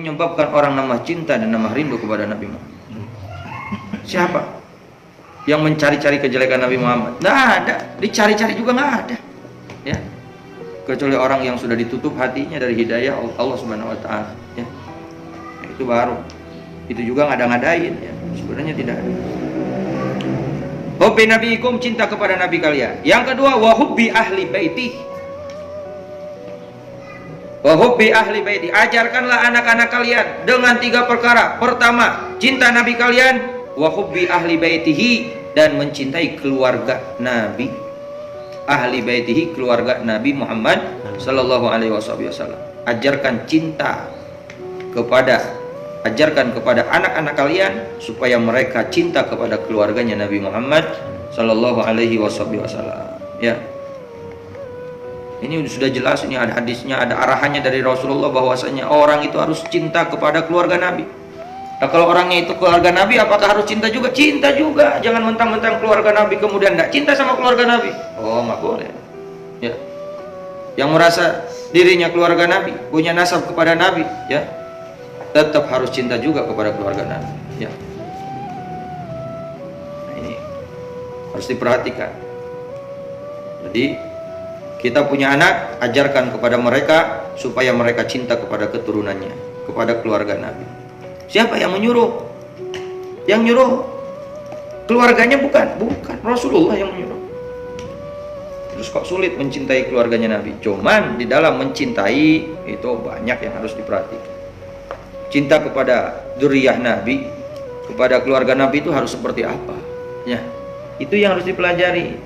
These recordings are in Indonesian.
menyebabkan orang nambah cinta dan nambah rindu kepada Nabi Muhammad? Siapa yang mencari-cari kejelekan Nabi Muhammad? Nggak ada, dicari-cari juga nggak ada, ya. Kecuali orang yang sudah ditutup hatinya dari hidayah Allah Subhanahu Wa Taala, ya. Itu baru, itu juga ngada-ngadain, ya. Sebenarnya tidak ada. Hubbi nabiikum, cinta kepada nabi kalian. Yang kedua, wa hubbi ahli baiti. Wa hubbi ahli baiti, ajarkanlah anak-anak kalian dengan 3 perkara. Pertama, cinta nabi kalian, wa hubbi ahli baitihi, dan mencintai keluarga nabi. Ahli baitihi, keluarga Nabi Muhammad sallallahu alaihi wasallam. Ajarkan kepada anak-anak kalian supaya mereka cinta kepada keluarganya Nabi Muhammad sallallahu alaihi wasallam. Ya. Ini sudah jelas, ini ada hadisnya, ada arahannya dari Rasulullah bahwasanya orang itu harus cinta kepada keluarga Nabi. Nah, kalau orangnya itu keluarga Nabi, apakah harus cinta juga? Cinta juga. Jangan mentang-mentang keluarga Nabi kemudian tidak cinta sama keluarga Nabi. Oh, nggak boleh. Ya. Yang merasa dirinya keluarga Nabi, punya nasab kepada Nabi, ya, tetap harus cinta juga kepada keluarga Nabi. Ya. Nah, ini harus diperhatikan. Jadi kita punya anak, ajarkan kepada mereka supaya mereka cinta kepada keturunannya, kepada keluarga Nabi. Siapa yang menyuruh? Yang nyuruh keluarganya bukan Rasulullah yang menyuruh. Terus kok sulit mencintai keluarganya Nabi? Cuman di dalam mencintai itu banyak yang harus diperhatikan. Cinta kepada dzurriyyah Nabi, kepada keluarga Nabi itu harus seperti apa? Ya, itu yang harus dipelajari.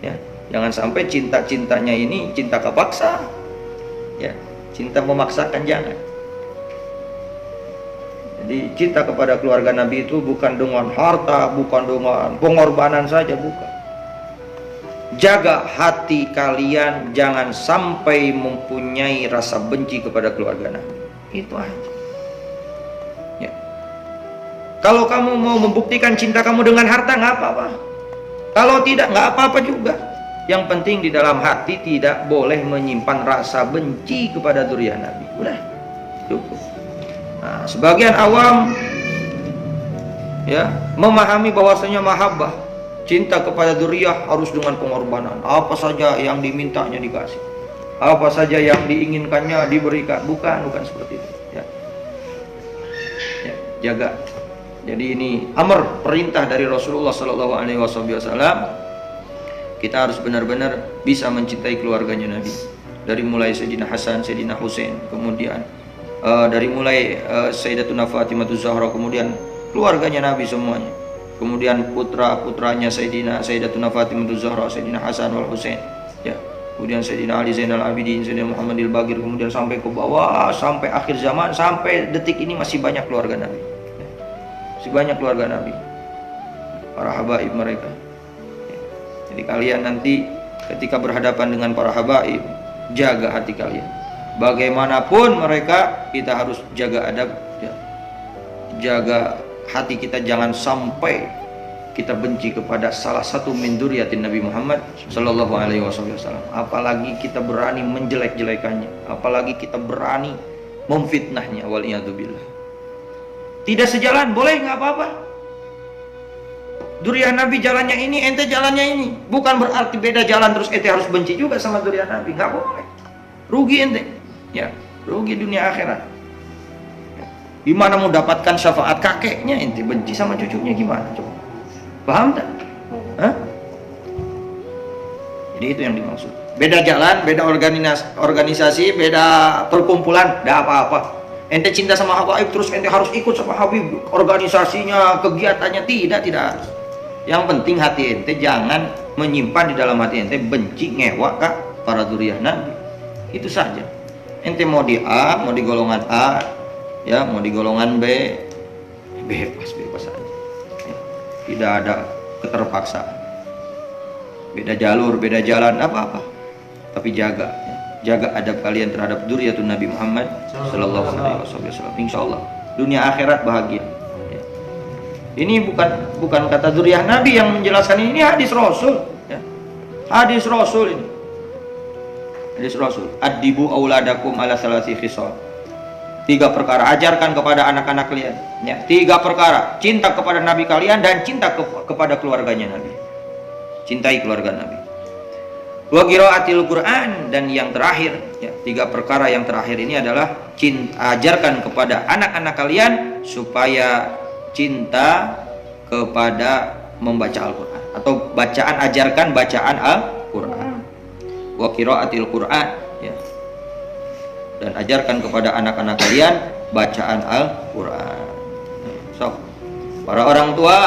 Ya, jangan sampai cinta-cintanya ini cinta kepaksa. Ya, cinta memaksakan jangan. Jadi cinta kepada keluarga Nabi itu bukan dengan harta, bukan dengan pengorbanan saja, bukan. Jaga hati kalian jangan sampai mempunyai rasa benci kepada keluarga Nabi. Itu aja. Ya. Kalau kamu mau membuktikan cinta kamu dengan harta, nggak apa-apa. Kalau tidak, nggak apa-apa juga. Yang penting di dalam hati tidak boleh menyimpan rasa benci kepada dzurriyyah Nabi. Udah, cukup. Nah, sebagian awam ya memahami bahwasanya mahabbah, cinta kepada dzurriyyah harus dengan pengorbanan. Apa saja yang dimintanya dikasih, apa saja yang diinginkannya diberikan. Bukan seperti itu. Ya, jaga. Jadi ini amr, perintah dari Rasulullah Sallallahu Alaihi Wasallam. Kita harus benar-benar bisa mencintai keluarganya Nabi. Dari mulai Sayyidina Hasan, Sayyidina Husain, kemudian dari mulai Sayyidatuna Fatimah Zahra, kemudian keluarganya Nabi semuanya, kemudian putra-putranya Sayyidatuna Fatimah Zahra, Sayyidina Hasan wal Husain, ya, kemudian Sayyidina Ali Zainal Abidin, Sayyidina Muhammadil Baqir, kemudian sampai ke bawah, sampai akhir zaman, sampai detik ini masih banyak keluarga Nabi, ya. Masih banyak keluarga Nabi, para habaib mereka, ya. Jadi kalian nanti ketika berhadapan dengan para habaib, jaga hati kalian. Bagaimanapun mereka, kita harus jaga adab, ya. Jaga hati kita, jangan sampai kita benci kepada salah satu min dzurriyyatin Nabi Muhammad sallallahu alaihi wasallam. Apalagi kita berani menjelek-jelekannya, apalagi kita berani memfitnahnya, waliyadzubillah. Tidak sejalan, boleh, nggak apa-apa. Dzurriyyah Nabi jalannya ini, ente jalannya ini. Bukan berarti beda jalan terus ente harus benci juga sama dzurriyyah Nabi, nggak boleh. Rugi ente. Ya, rugi dunia akhirat. Gimana mau dapatkan syafaat kakeknya, ente benci sama cucunya, gimana coba? Paham tak? Hah? Jadi itu yang dimaksud. Beda jalan, beda organisasi, beda perkumpulan, tidak apa-apa. Ente cinta sama Habib terus ente harus ikut sama Habib, organisasinya, kegiatannya, tidak harus. Yang penting hati ente jangan menyimpan di dalam hati ente benci, ngewa ke para dzurriyyah Nabi. Itu saja. Ente mau di A, mau di golongan A, ya, mau di golongan B, bebas aja. Ya, tidak ada keterpaksaan. Beda jalur, beda jalan, apa-apa. Tapi jaga, ya. Jaga adab kalian terhadap dzurriyyatun Nabi Muhammad sallallahu alaihi wasallam. Insyaallah dunia akhirat bahagia. Ya. Ini bukan kata dzurriyyah Nabi yang menjelaskan ini hadis Rasul. Ya. Hadis Rasul ini. Hadis Rasul, adibu auladakum ala salasi khisal. 3 perkara, ajarkan kepada anak-anak kalian ya. 3 perkara, cinta kepada Nabi kalian dan cinta kepada keluarganya Nabi. Cintai keluarga Nabi. Wa qiraatil Quran, dan yang terakhir ya, 3 perkara yang terakhir ini adalah ajarkan kepada anak-anak kalian supaya cinta kepada membaca Al-Quran, atau ajarkan bacaan Al-Quran. Wa qiraatil Quran ya. Dan ajarkan kepada anak-anak kalian bacaan Al-Quran. Sok para orang tua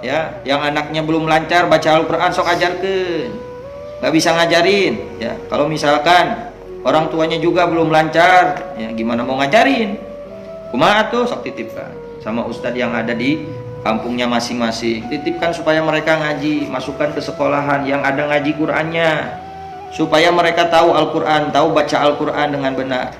ya, yang anaknya belum lancar baca Al-Quran, sok ajarkan. Gak bisa ngajarin ya. Kalau misalkan orang tuanya juga belum lancar ya, gimana mau ngajarin? Kumaha tuh, sok titipkan sama ustadz yang ada di kampungnya masing-masing. Titipkan supaya mereka ngaji, masukkan ke sekolahan yang ada ngaji Qur'annya, supaya mereka tahu Al-Quran, tahu baca Al-Quran dengan benar.